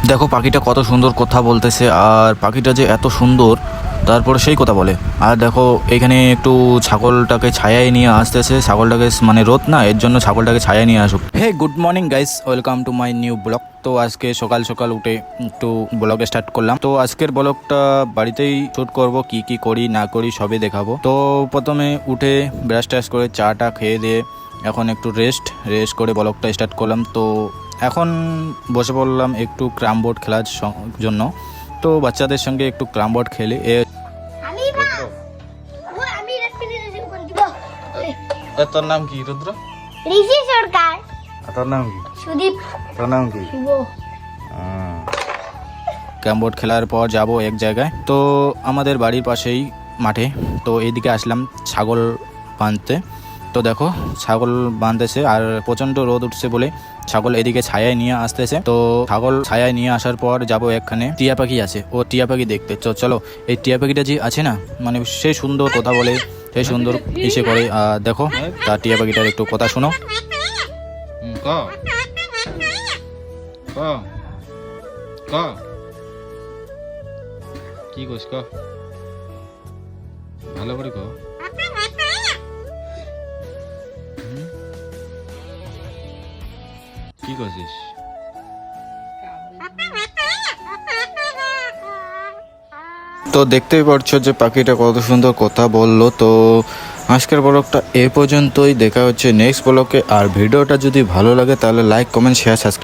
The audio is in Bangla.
দেখো পাখিটা কত সুন্দর কথা বলতেছে, আর পাখিটা যে এত সুন্দর তারপরে সেই কথা বলে। আর দেখো এখানে একটু ছাগলটাকে ছায়ায় নিয়ে আসতেছে, ছাগলটাকে মানে রোদ না, এর জন্য ছাগলটাকে ছায়ায় নিয়ে আসুক। Hey good morning guys, welcome to my new blog. তো আজকে সকাল সকাল উঠে একটু ব্লগ স্টার্ট করলাম। তো আজকের ব্লগটা বাড়িতেই শ্যুট করব, কি কি করি না করি সবই দেখাবো। তো প্রথমে উঠে ব্রাশ ট্রাশ করে চাটা খেয়ে দিয়ে এখন একটু রেস্ট করে ব্লগটা স্টার্ট করলাম। তো এখন বসে পড়লাম একটু ক্যারাম বোর্ড খেলার জন্য। তো বাচ্চাদের সঙ্গে একটু ক্যারাম বোর্ড খেলে তোর নাম কি? রুদ্র। ঋষি সরকার। তোর নাম কি? সুদীপ। তোর নাম কি? শুভ। ক্যারাম বোর্ড খেলার পর যাব এক জায়গায়, তো আমাদের বাড়ির পাশেই মাঠে। তো এইদিকে আসলাম ছাগল বাঁধতে। তো দেখো ছাগল বাঁধতেছে, আর প্রচণ্ড রোদ উঠছে বলে ছাগল এদিকে ছায়ায় নিয়ে আসতেছে। তো ছাগল ছায়ায় নিয়ে আসার পর যাব একখানে টিয়া পাখি আছে, ও টিয়া পাখি দেখতে। চলো এই টিয়া পাখিটা যে আছে না, মানে সে সুন্দর কথা বলে, সেই সুন্দর ইসে করে। দেখো তার টিয়া পাখিটার একটু কথা শোনো। কি কইস ক, ভালো করে ক। কি করছিস? তো দেখতেই পারছো যে পাখিটা কত সুন্দর কথা বললো। তো আজকের ব্লগটা এ পর্যন্তই, দেখা হচ্ছে নেক্সট ব্লগে। আর ভিডিওটা যদি ভালো লাগে তাহলে লাইক কমেন্ট শেয়ার সাবস্ক্রাইব।